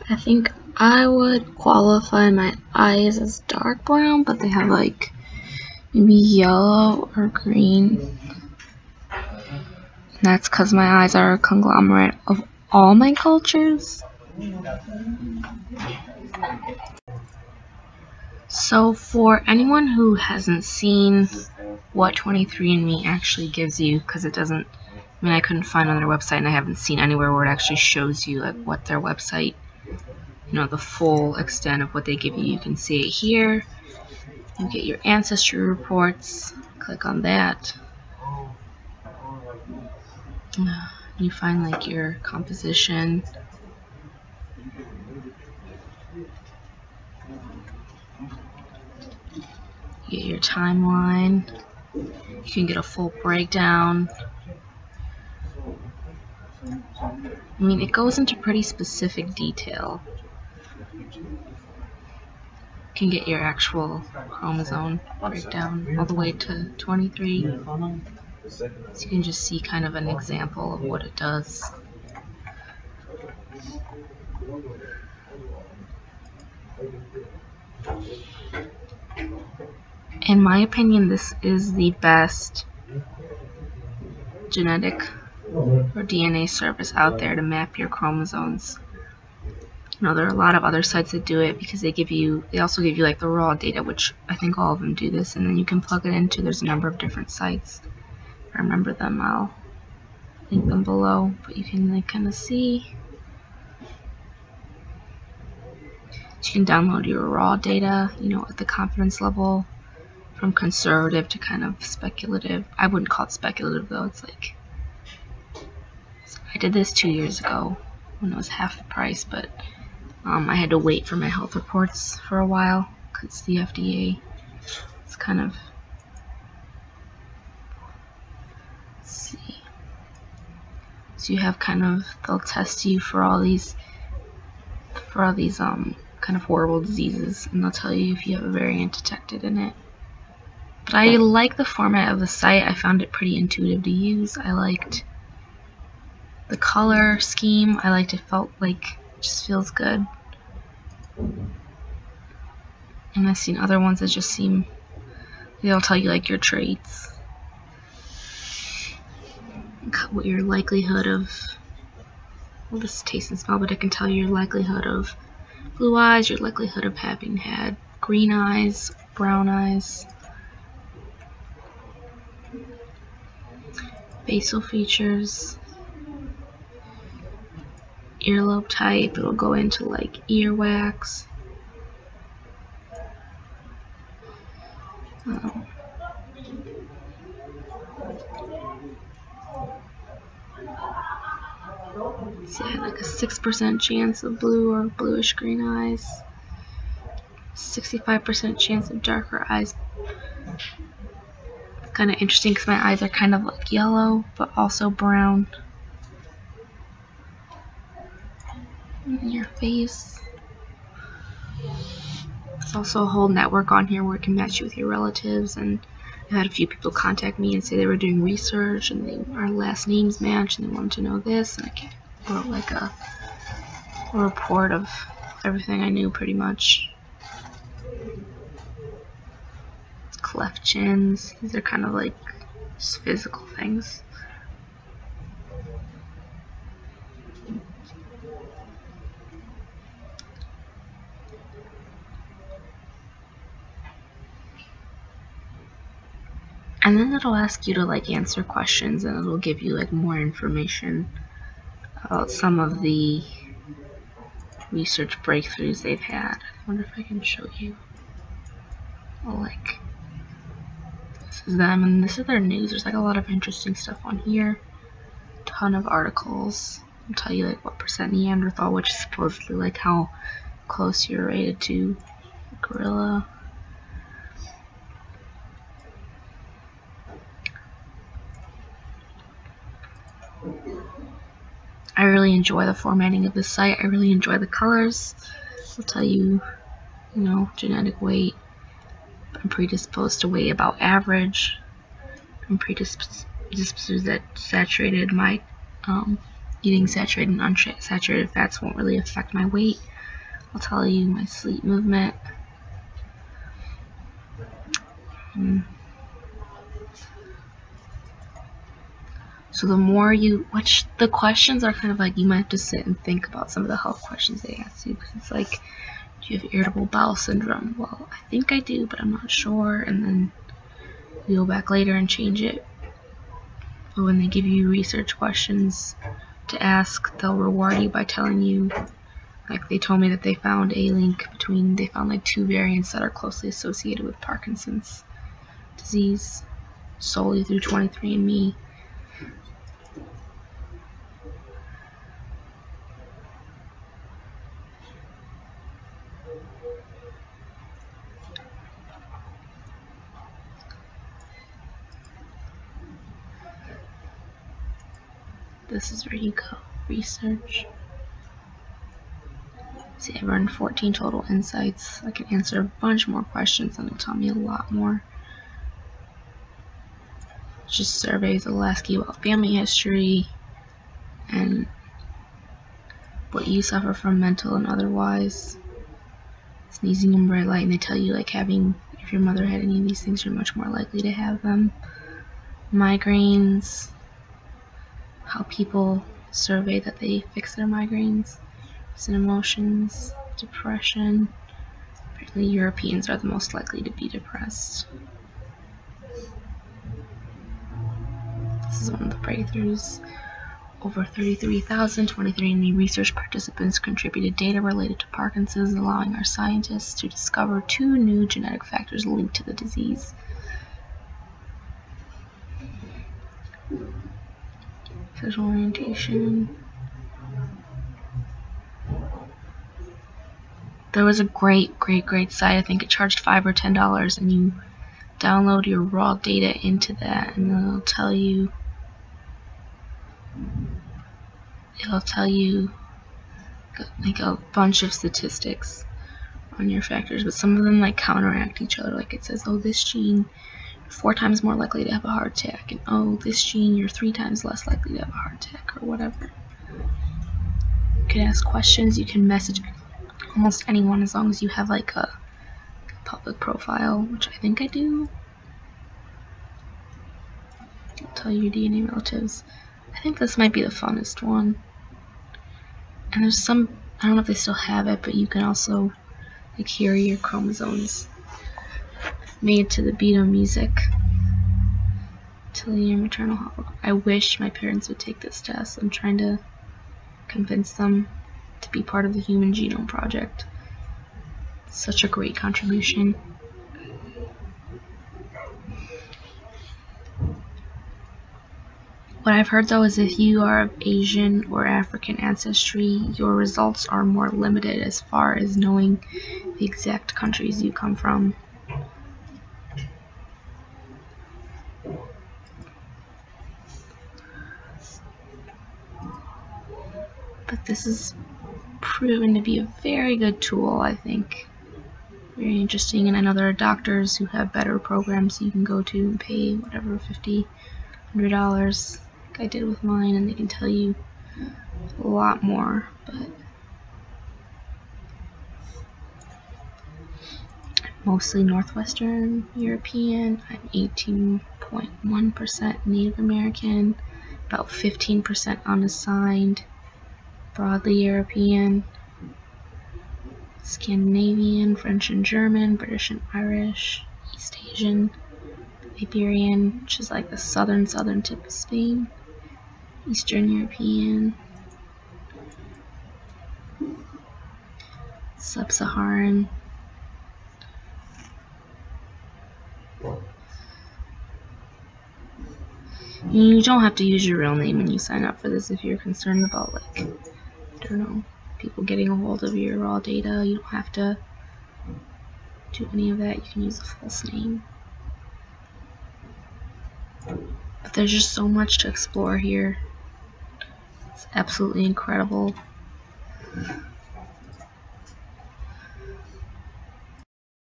I think I would qualify my eyes as dark brown, but they have like maybe yellow or green. And that's because my eyes are a conglomerate of all my cultures. So for anyone who hasn't seen what 23andme actually gives you, because it doesn't, I mean, I couldn't find on their website, and I haven't seen anywhere where it actually shows you like what their website, you know, the full extent of what they give you. You can see it here. You get your ancestry reports. Click on that. You find like your composition. You get your timeline. You can get a full breakdown. I mean, it goes into pretty specific detail. You can get your actual chromosome breakdown all the way to 23. So you can just see kind of an example of what it does. In my opinion, this is the best genetic or DNA service out there to map your chromosomes. You know, there are a lot of other sites that do it because they also give you like the raw data, which I think all of them do this, and then you can plug it into, there's a number of different sites. If I remember them, I'll link them below, but you can like kind of see. You can download your raw data, you know, at the confidence level from conservative to kind of speculative. I wouldn't call it speculative though, it's like, I did this 2 years ago when it was half the price, but I had to wait for my health reports for a while because the FDA is kind of, let's see. So you have kind of, they'll test you for all these kind of horrible diseases, and they'll tell you if you have a variant detected in it. But I like the format of the site. I found it pretty intuitive to use. I liked the color scheme. I liked it, felt like it just feels good. And I've seen other ones that just seem, they'll tell you like your traits, what your likelihood of, well, this is taste and smell, but it can tell you your likelihood of blue eyes, your likelihood of having had green eyes, brown eyes, facial features, earlobe type. It'll go into like earwax. So I had like a 6% chance of blue or bluish green eyes, 65% chance of darker eyes. It's kind of interesting because my eyes are kind of like yellow, but also brown. And your face. There's also a whole network on here where it can match you with your relatives, and I had a few people contact me and say they were doing research and our last names match and they wanted to know this, and I wrote like a report of everything I knew pretty much. Cleft chins, these are kind of like just physical things. And then it'll ask you to like answer questions, and it'll give you like more information about some of the research breakthroughs they've had. I wonder if I can show you. Oh, like, this is them, and this is their news. There's like a lot of interesting stuff on here. Ton of articles. I'll tell you like what percent Neanderthal, which is supposedly like how close you're rated to gorilla. I really enjoy the formatting of this site. I really enjoy the colors. It'll tell you, you know, genetic weight. I'm predisposed to weigh about average. I'm predisposed that saturated, my eating saturated and unsaturated fats won't really affect my weight. I'll tell you my sleep movement. So the more the questions are kind of like, you might have to sit and think about some of the health questions they ask you, because it's like, do you have irritable bowel syndrome? Well, I think I do, but I'm not sure, and then you go back later and change it. But when they give you research questions to ask, they'll reward you by telling you, like they told me that they found a link between, they found like 2 variants that are closely associated with Parkinson's disease solely through 23andme. This is where you go, research. See, I've earned 14 total insights. I can answer a bunch more questions and it'll tell me a lot more. It's just surveys that'll ask you about family history and what you suffer from, mental and otherwise. Sneezing in bright light, and they tell you like if your mother had any of these things, you're much more likely to have them. Migraines, how people survey that they fix their migraines. And emotions, depression. Apparently Europeans are the most likely to be depressed. This is one of the breakthroughs. Over 33,000 23andme research participants contributed data related to Parkinson's, allowing our scientists to discover 2 new genetic factors linked to the disease. Sexual orientation. There was a great site, I think it charged $5 or $10, and you download your raw data into that, and then it'll tell you like a bunch of statistics on your factors, but some of them like counteract each other. Like it says, oh, this gene, you're 4 times more likely to have a heart attack, and oh, this gene, you're 3 times less likely to have a heart attack, or whatever. You can ask questions, you can message almost anyone as long as you have like a public profile, which I think I do. I'll tell you your DNA relatives. I think this might be the funnest one. And there's some, I don't know if they still have it, but you can also like hear your chromosomes made to the beat of music. Tell your maternal health. I wish my parents would take this test. I'm trying to convince them to be part of the Human Genome Project. It's such a great contribution. What I've heard though is if you are of Asian or African ancestry, your results are more limited as far as knowing the exact countries you come from. But this is proven to be a very good tool, I think. Very interesting, and I know there are doctors who have better programs you can go to and pay whatever, $50, $100, like I did with mine, and they can tell you a lot more. But I'm mostly Northwestern European. I'm 18.1% Native American, about 15% unassigned, broadly European, Scandinavian, French and German, British and Irish, East Asian, Iberian, which is like the southern tip of Spain, Eastern European, Sub-Saharan, you don't have to use your real name when you sign up for this if you're concerned about, like, I don't know, people getting a hold of your raw data. You don't have to do any of that. You can use a false name. But there's just so much to explore here. It's absolutely incredible.